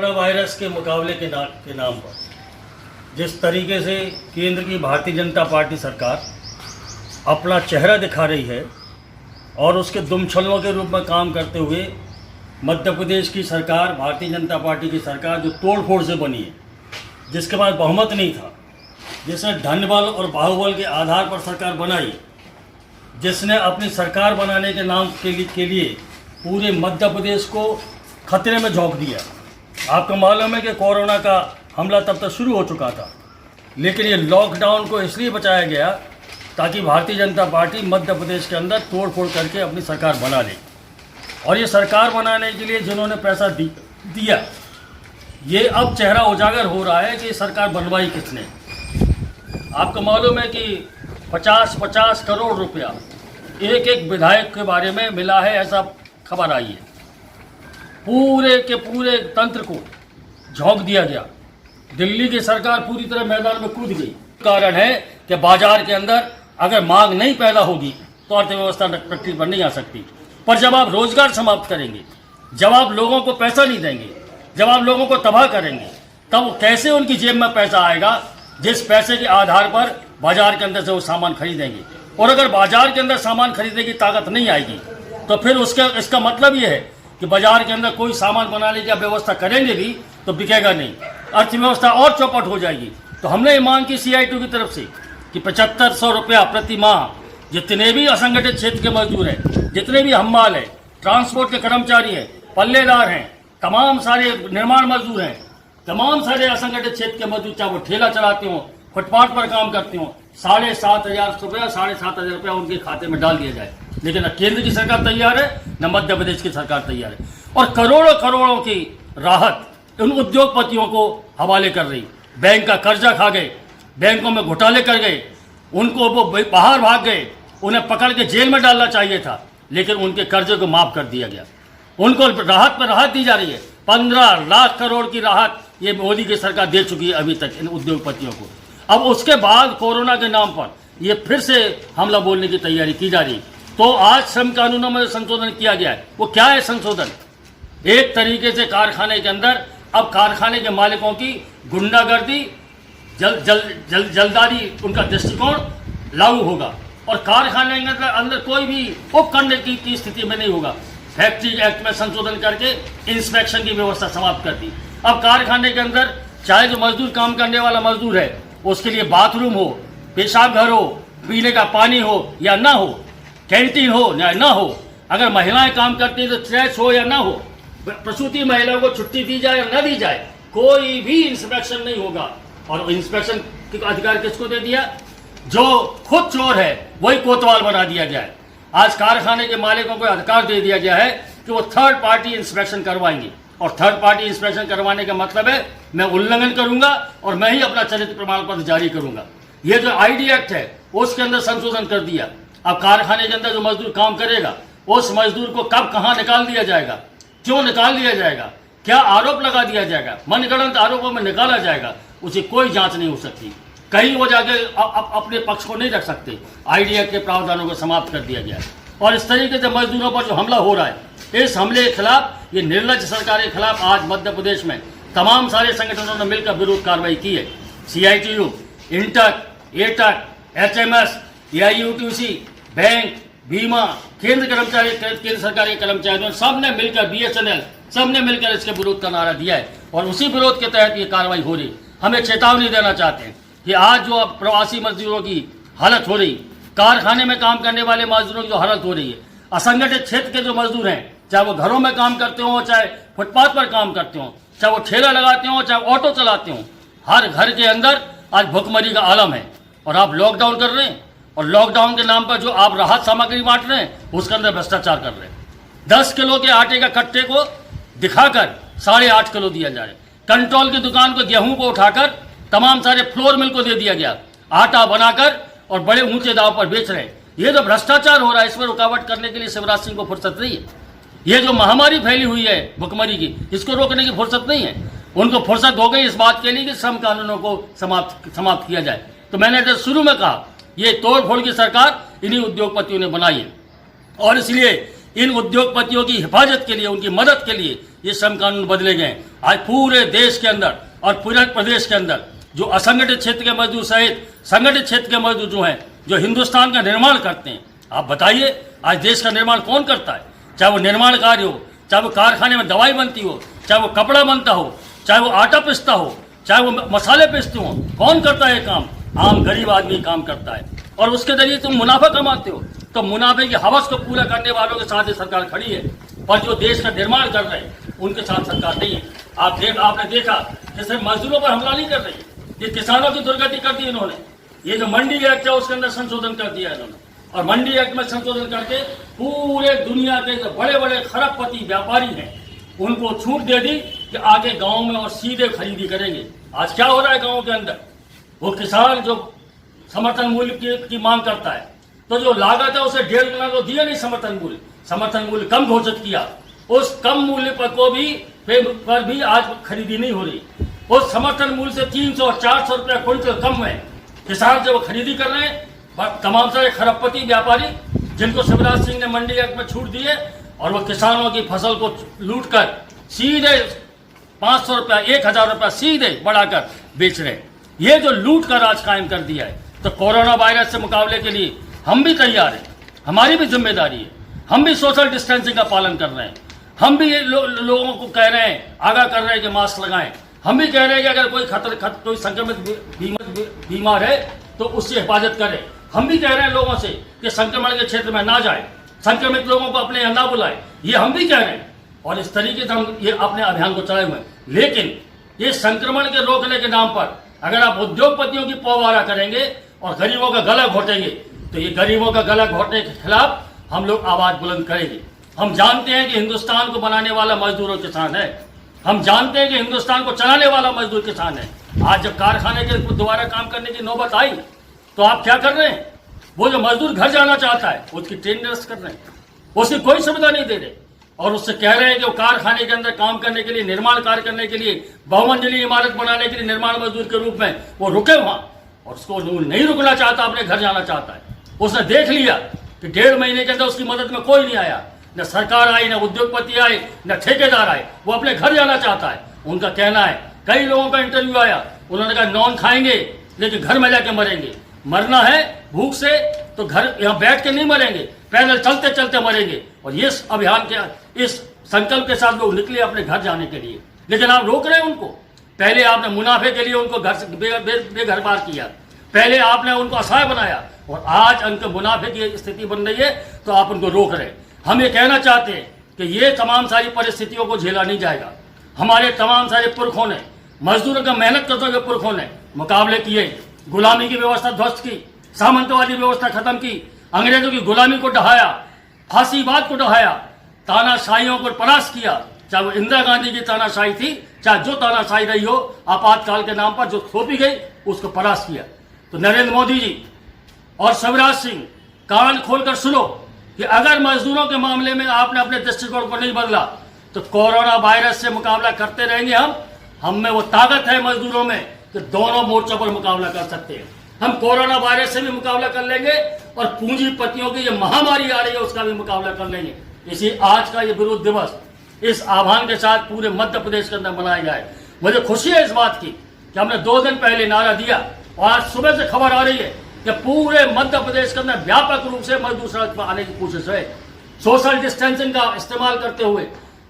Corona virus के मुकाबले के नाम पर जिस तरीके से केंद्र की भारतीय जनता पार्टी सरकार अपना चेहरा दिखा रही है और उसके दुमछल्लों के रूप में काम करते हुए मध्य प्रदेश की सरकार, भारतीय जनता पार्टी की सरकार जो तोड़ फोड़ से बनी है, जिसके पास बहुमत नहीं था, जिसने धनबल और बाहुबल के आधार पर सरकार बनाई, जिसने अपनी सरकार बनाने के नाम के लिए पूरे मध्य प्रदेश को खतरे में झोंक दिया। आपको मालूम है कि कोरोना का हमला तब तक शुरू हो चुका था, लेकिन ये लॉकडाउन को इसलिए बचाया गया ताकि भारतीय जनता पार्टी मध्य प्रदेश के अंदर तोड़ फोड़ करके अपनी सरकार बना ले। और ये सरकार बनाने के लिए जिन्होंने पैसा दिया, ये अब चेहरा उजागर हो रहा है कि सरकार बनवाई किसने। आपको मालूम है कि 50-50 करोड़ रुपया एक एक विधायक के बारे में मिला है, ऐसा खबर आई है। पूरे के पूरे तंत्र को झोंक दिया गया। दिल्ली की सरकार पूरी तरह मैदान में कूद गई। कारण है कि बाजार के अंदर अगर मांग नहीं पैदा होगी तो अर्थव्यवस्था प्रगति पर नहीं आ सकती। पर जब आप रोजगार समाप्त करेंगे, जब आप लोगों को पैसा नहीं देंगे, जब आप लोगों को तबाह करेंगे, तब कैसे उनकी जेब में पैसा आएगा जिस पैसे के आधार पर बाजार के अंदर से वो सामान खरीदेंगे। और अगर बाजार के अंदर सामान खरीदने की ताकत नहीं आएगी तो फिर इसका मतलब ये है कि बाजार के अंदर कोई सामान बनाने की व्यवस्था करेंगे भी तो बिकेगा नहीं, अर्थव्यवस्था और चौपट हो जाएगी। तो हमने ये मांग की CITU की तरफ से कि 7500 रुपया प्रति माह जितने भी असंगठित क्षेत्र के मजदूर हैं, जितने भी हम्माल हैं, ट्रांसपोर्ट के कर्मचारी हैं, पल्लेदार हैं, तमाम सारे निर्माण मजदूर हैं, तमाम सारे असंगठित क्षेत्र के मजदूर, चाहे वो ठेला चलाते हों, फुटपाथ पर काम करते हों, 7,500 रुपया उनके खाते में डाल दिया जाए। लेकिन न केंद्र की सरकार तैयार है, न मध्य प्रदेश की सरकार तैयार है। और करोड़ों करोड़ों की राहत उन उद्योगपतियों को हवाले कर रही। बैंक का कर्जा खा गए, बैंकों में घोटाले कर गए, उनको वो बाहर भाग गए, उन्हें पकड़ के जेल में डालना चाहिए था, लेकिन उनके कर्जे को माफ कर दिया गया। उनको राहत पर राहत दी जा रही है। 15 लाख करोड़ की राहत ये मोदी की सरकार दे चुकी है अभी तक इन उद्योगपतियों को। अब उसके बाद कोरोना के नाम पर ये फिर से हमला बोलने की तैयारी की जा रही। तो आज श्रम कानूनों में संशोधन किया गया है, वो क्या है संशोधन? एक तरीके से कारखाने के अंदर अब कारखाने के मालिकों की गुंडागर्दी, जल्दारी, उनका दृष्टिकोण लागू होगा और कारखाने के अंदर कोई भी उपखंड की स्थिति में नहीं होगा। फैक्ट्री एक्ट में संशोधन करके इंस्पेक्शन की व्यवस्था समाप्त कर दी। अब कारखाने के अंदर चाहे जो मजदूर काम करने वाला मजदूर है उसके लिए बाथरूम हो, पेशाब घर हो, पीने का पानी हो या ना हो, कैंटीन हो या ना हो, अगर महिलाएं काम करती हैं तो ट्रैश हो या ना हो, प्रसूति महिलाओं को छुट्टी दी जाए या ना दी जाए, कोई भी इंस्पेक्शन नहीं होगा। और इंस्पेक्शन का अधिकार किसको दे दिया? जो खुद चोर है वही कोतवाल बना दिया गया है। आज कारखाने के मालिकों को अधिकार दे दिया गया है कि वो थर्ड पार्टी इंस्पेक्शन करवाएंगे। और थर्ड पार्टी इंस्पेक्शन करवाने का मतलब है मैं उल्लंघन करूंगा और मैं ही अपना चरित्र प्रमाण पत्र जारी करूंगा। ये जो ID एक्ट है उसके अंदर संशोधन कर दिया। अब कारखाने के अंदर जो मजदूर काम करेगा उस मजदूर को कब कहाँ निकाल दिया जाएगा, क्यों निकाल दिया जाएगा, क्या आरोप लगा दिया जाएगा, मनगढ़ंत आरोपों में निकाला जाएगा, उसे कोई जांच नहीं हो सकती। कहीं वो जाके अपने पक्ष को नहीं रख सकते। ID एक्ट के प्रावधानों को समाप्त कर दिया गया। और इस तरीके से मजदूरों पर जो हमला हो रहा है, इस हमले के खिलाफ, ये निर्लज्ज सरकार के खिलाफ आज मध्य प्रदेश में तमाम सारे संगठनों ने मिलकर विरोध कार्रवाई की है। CITU, INTUC, AITUC, HMS, AIUTUC, bank, बीमा, केंद्र सरकार के कर्मचारियों सबने मिलकर, BSNL सबने मिलकर इसके विरोध का नारा दिया है। और उसी विरोध के तहत ये कार्रवाई हो रही। हमें चेतावनी देना चाहते हैं कि आज जो प्रवासी मजदूरों की हालत हो रही, कारखाने में काम करने वाले मजदूरों की जो हालत हो रही है, असंगठित क्षेत्र के जो मजदूर हैं, चाहे वो घरों में काम करते हो, चाहे फुटपाथ पर काम करते हो, चाहे वो ठेला लगाते हो, चाहे ऑटो चलाते हो, हर घर के अंदर आज भुखमरी का आलम है। और आप लॉकडाउन कर रहे हैं और लॉकडाउन के नाम पर जो आप राहत सामग्री बांट रहे हैं उसके अंदर भ्रष्टाचार कर रहे हैं। 10 किलो के आटे का कट्टे को दिखाकर 8.5 किलो दिया जा रहा है। कंट्रोल की दुकान को, गेहूं को उठाकर तमाम सारे फ्लोर मिल को दे दिया गया, आटा बनाकर और बड़े ऊंचे दाव पर बेच रहे हैं। ये जो भ्रष्टाचार हो रहा है, इसमें रुकावट करने के लिए शिवराज सिंह को फुर्सत नहीं है। ये जो महामारी फैली हुई है भुखमरी की, इसको रोकने की फुर्सत नहीं है। उनको फुर्सत हो गई इस बात के लिए कि श्रम कानूनों को समाप्त किया जाए। तो मैंने जब शुरू में कहा, ये तोड़ फोड़ की सरकार इन्हीं उद्योगपतियों ने बनाई है। और इसलिए इन उद्योगपतियों की हिफाजत के लिए, उनकी मदद के लिए ये श्रम कानून बदले गए। आज पूरे देश के अंदर और पूरे प्रदेश के अंदर जो असंगठित क्षेत्र के मजदूर सहित संगठित क्षेत्र के मजदूर जो हैं, जो हिंदुस्तान का निर्माण करते हैं, आप बताइए आज देश का निर्माण कौन करता है? चाहे वो निर्माण कार्य हो, चाहे वो कारखाने में दवाई बनती हो, चाहे वो कपड़ा बनता हो, चाहे वो आटा पिसता हो, चाहे वो मसाले पिसते हो, कौन करता है ये काम? आम गरीब आदमी काम करता है। और उसके जरिए तुम मुनाफा कमाते हो, तो मुनाफे की हवस को पूरा करने वालों के साथ ही सरकार खड़ी है, पर जो देश का निर्माण कर रहे हैं उनके साथ सरकार नहीं है। आपने देखा जैसे मजदूरों पर हमला नहीं कर रही, ये किसानों की दुर्गति कर दी इन्होंने। ये जो मंडी एक्ट है उसके अंदर संशोधन कर दिया इन्होंने, और मंडी एक्ट में संशोधन करके पूरे दुनिया के जो बड़े बड़े खरबपति व्यापारी हैं उनको छूट दे दी कि आगे गांव में और सीधे खरीदी करेंगे। आज क्या हो रहा है गांव के अंदर? वो किसान जो समर्थन मूल्य की मांग करता है, तो जो लागत है उसे 1.5 गुना तो दिया नहीं समर्थन मूल्य कम घोषित किया। उस कम मूल्य पर भी आज खरीदी नहीं हो रही। उस समर्थन मूल्य से 300 और 400 रुपया क्विंटल कम है किसान जब खरीदी कर रहे हैं। तमाम सारे खरबपति व्यापारी जिनको शिवराज सिंह ने मंडी एक्ट में छूट दी है, और वो किसानों की फसल को लूट कर सीधे 500 रुपया 1000 रुपया सीधे बढ़ाकर बेच रहे हैं। ये जो लूट का राज कायम कर दिया है, तो कोरोना वायरस से मुकाबले के लिए हम भी तैयार हैं, हमारी भी जिम्मेदारी है। हम भी सोशल डिस्टेंसिंग का पालन कर रहे हैं, हम भी लोगों को कह रहे हैं, आगाह कर रहे हैं कि मास्क लगाएं। हम भी कह रहे हैं कि अगर कोई संक्रमित बीमार है तो उससे हिफाजत करें। हम भी कह रहे हैं लोगों से कि संक्रमण के क्षेत्र में ना जाए, संक्रमित लोगों को अपने यहाँ ना बुलाए, ये हम भी कह रहे हैं, और इस तरीके से हम ये अपने अभियान को चलाए हुए हैं। लेकिन ये संक्रमण के रोकने के नाम पर अगर आप उद्योगपतियों की पौवारा करेंगे और गरीबों का गला घोटेंगे, तो ये गरीबों का गला घोटने के खिलाफ हम लोग आवाज बुलंद करेंगे। हम जानते हैं कि हिंदुस्तान को बनाने वाला मजदूर और किसान है, हम जानते हैं कि हिंदुस्तान को चलाने वाला मजदूर किसान है। आज जब कारखाने के दोबारा काम करने की नौबत आई, तो आप क्या कर रहे हैं? वो जो मजदूर घर जाना चाहता है उसकी ट्रेन निरस्त कर रहे हैं, उसकी कोई सुविधा नहीं दे रहे, और उससे कह रहे हैं कि वो कारखाने के अंदर काम करने के लिए, निर्माण कार्य करने के लिए, बहुमंजिली इमारत बनाने के लिए निर्माण मजदूर के रूप में वो रुके वहां, और उसको नहीं रुकना चाहता, अपने घर जाना चाहता है। उसने देख लिया कि 1.5 महीने के अंदर उसकी मदद में कोई नहीं आया, न सरकार आई, न उद्योगपति आए, न ठेकेदार आए, वो अपने घर जाना चाहता है। उनका कहना है, कई लोगों का इंटरव्यू आया, उन्होंने कहा नॉन खाएंगे लेकिन घर में जाके मरेंगे। मरना है भूख से तो घर यहाँ बैठ के नहीं मरेंगे, पैदल चलते चलते मरेंगे। और ये अभियान के इस संकल्प के साथ लोग निकले अपने घर जाने के लिए, लेकिन आप रोक रहे हैं उनको। पहले आपने मुनाफे के लिए उनको घर से बेघरबार किया, पहले आपने उनको असहाय बनाया, और आज उनके मुनाफे की स्थिति बन रही है तो आप उनको रोक रहे हैं। हम ये कहना चाहते हैं कि ये तमाम सारी परिस्थितियों को झेला नहीं जाएगा। हमारे तमाम सारे पुरखों ने, मजदूरों का मेहनत करते हुए पुरखों ने मुकाबले किए, गुलामी की व्यवस्था ध्वस्त की, सामंतवादी व्यवस्था खत्म की, अंग्रेजों की गुलामी को ढहाया, फांसीवाद को ढहाया, तानाशाहियों को परास्त किया। चाहे वो इंदिरा गांधी की तानाशाही थी, चाहे जो तानाशाही रही हो, आपातकाल के नाम पर जो थोपी गई उसको परास्त किया। तो नरेंद्र मोदी जी और शिवराज सिंह, कान खोलकर सुनो कि अगर मजदूरों के मामले में आपने अपने दृष्टिकोण को नहीं बदला तो कोरोना वायरस से मुकाबला करते रहेंगे। हम में वो ताकत है मजदूरों में कि दोनों मोर्चों पर मुकाबला कर सकते हैं। हम कोरोना वायरस से भी मुकाबला कर लेंगे और पूंजीपतियों की जो महामारी आ रही है उसका भी मुकाबला कर लेंगे। इसी आज का ये विरोध दिवस इस आह्वान के साथ पूरे मध्य प्रदेश के अंदर मनाया जाए। मुझे खुशी है इस बात की कि हमने 2 दिन पहले नारा दिया, और आज सुबह से खबर आ रही है कि पूरे मध्य प्रदेश के अंदर व्यापक रूप से मजदूर सड़क पर आने की कोशिश है। सोशल डिस्टेंसिंग का इस्तेमाल करते हुए,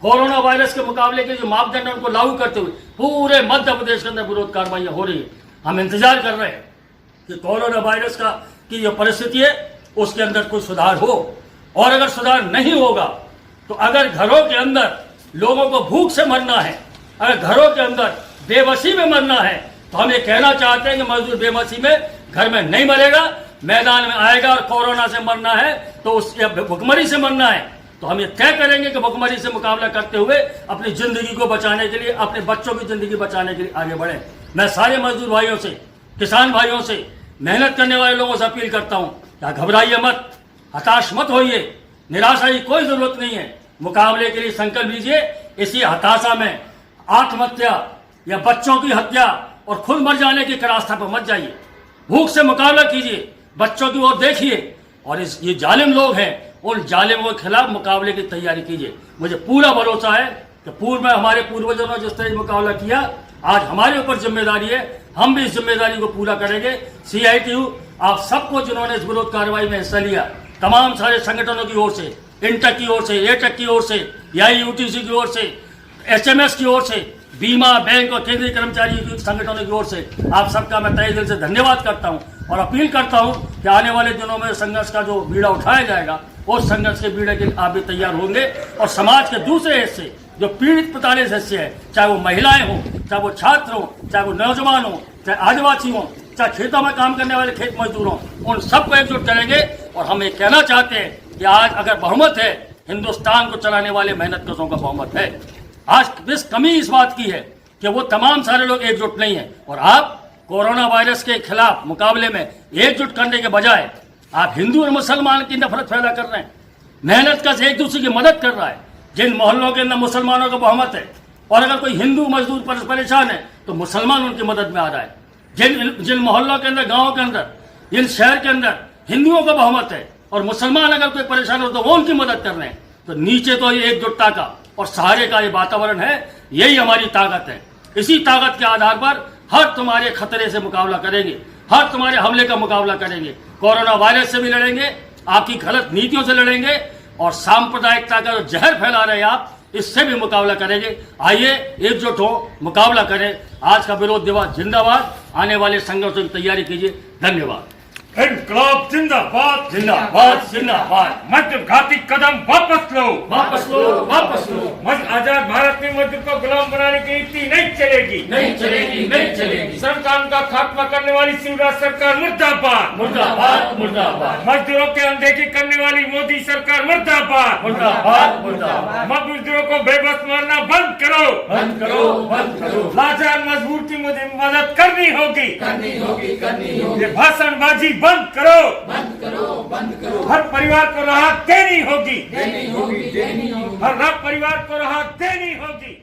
कोरोना वायरस के मुकाबले के जो मापदंड है उनको लागू करते हुए पूरे मध्य प्रदेश के अंदर विरोध कार्रवाइयां हो रही है। हम इंतजार कर रहे हैं कि कोरोना वायरस की जो परिस्थिति है उसके अंदर कोई सुधार हो, और अगर सुधार नहीं होगा तो अगर घरों के अंदर लोगों को भूख से मरना है, अगर घरों के अंदर बेबसी में मरना है, तो हम ये कहना चाहते हैं कि मजदूर बेबसी में घर में नहीं मरेगा, मैदान में आएगा। और कोरोना से मरना है तो उस भुखमरी से मरना है तो हम ये तय करेंगे कि भुखमरी से मुकाबला करते हुए अपनी जिंदगी को बचाने के लिए, अपने बच्चों की जिंदगी बचाने के लिए आगे बढ़े। मैं सारे मजदूर भाइयों से, किसान भाइयों से, मेहनत करने वाले लोगों से अपील करता हूं, क्या घबराइए मत, हताश मत होइए, निराशा की कोई जरूरत नहीं है। मुकाबले के लिए संकल्प लीजिए। इसी हताशा में आत्महत्या या बच्चों की हत्या और खुद मर जाने की रास्ता पर मत जाइए। भूख से मुकाबला कीजिए, बच्चों की ओर देखिए, और ये जालिम लोग हैं उन जालिमों के खिलाफ मुकाबले की तैयारी कीजिए। मुझे पूरा भरोसा है कि पूर्व में हमारे पूर्वजों ने जिस तरह मुकाबला किया, आज हमारे ऊपर जिम्मेदारी है, हम भी इस जिम्मेदारी को पूरा करेंगे। CITU आप सबको जिन्होंने इस विरोध कार्रवाई में हिस्सा लिया, तमाम सारे संगठनों की ओर से, इंटक की ओर से, एटक की ओर से, AIUTC की ओर से, HMS की ओर से, बीमा, बैंक और केंद्रीय कर्मचारी संगठनों की ओर से आप सबका मैं तहे दिल से धन्यवाद करता हूं और अपील करता हूं कि आने वाले दिनों में संघर्ष का जो बीड़ा उठाया जाएगा, उस संघर्ष के बीड़े के लिए आप भी तैयार होंगे और समाज के दूसरे हिस्से जो पीड़ित प्रताड़ित हिस्से है, चाहे वो महिलाएं हों, चाहे वो छात्र हों, चाहे वो नौजवान हों, चाहे आदिवासी हों, चाहे खेतों में काम करने वाले खेत मजदूर हों, उन सबको एकजुट करेंगे। और हम ये कहना चाहते हैं कि आज अगर बहुमत है, हिंदुस्तान को चलाने वाले मेहनत कशों का बहुमत है। आज कमी इस बात की है कि वो तमाम सारे लोग एकजुट नहीं है और आप कोरोना वायरस के खिलाफ मुकाबले में एकजुट करने के बजाय आप हिंदू और मुसलमान की नफरत पैदा कर रहे हैं। मेहनत कश एक दूसरे की मदद कर रहा है। जिन मोहल्लों के अंदर मुसलमानों का बहुमत है और अगर कोई हिंदू मजदूर परेशान है तो मुसलमान उनकी मदद में आ रहा है। जिन मोहल्लों के अंदर, गाँव के अंदर, जिन शहर के अंदर हिंदुओं का बहुमत है और मुसलमान अगर कोई परेशान हो तो वो उनकी मदद कर रहे हैं। तो नीचे तो ये एकजुटता का और सहारे का ये वातावरण है, यही हमारी ताकत है। इसी ताकत के आधार पर हर तुम्हारे खतरे से मुकाबला करेंगे, हर तुम्हारे हमले का मुकाबला करेंगे। कोरोना वायरस से भी लड़ेंगे, आपकी गलत नीतियों से लड़ेंगे और सांप्रदायिकता का जो जहर फैला रहे आप, इससे भी मुकाबला करेंगे। आइए एकजुट हो, मुकाबला करें। आज का विरोध दिवस जिंदाबाद। आने वाले संघर्षों की तैयारी कीजिए। धन्यवाद। इनकलाब जिंदाबाद, जिंदाबाद, जिंदाबाद। मध्यघाती कदम वापस लो, वापस लो, वापस लो। आजाद भारत में मध्य को गुलाम बनाने की नीति नहीं चलेगी, नहीं चलेगी, नहीं चलेगी। संविधान का खात्मा करने वाली शिवराज सरकार मुर्दाबाद, मुर्दाबाद, मुर्दाबाद। मजदूरों की अनदेखी करने वाली मोदी सरकार मुर्दाबाद, मुर्दाबाद, मुर्दाबाद। मजदूरों को बेबस मारना बंद करो, बंद करो, बंद करो। लाचार मजबूर की मदद करनी होगी, करनी होगी, करनी होगी। ये भाषणबाजी बंद करो, बंद करो, बंद करो। हर परिवार को राहत देनी होगी, देनी होगी, देनी होगी। हर परिवार को राहत देनी होगी।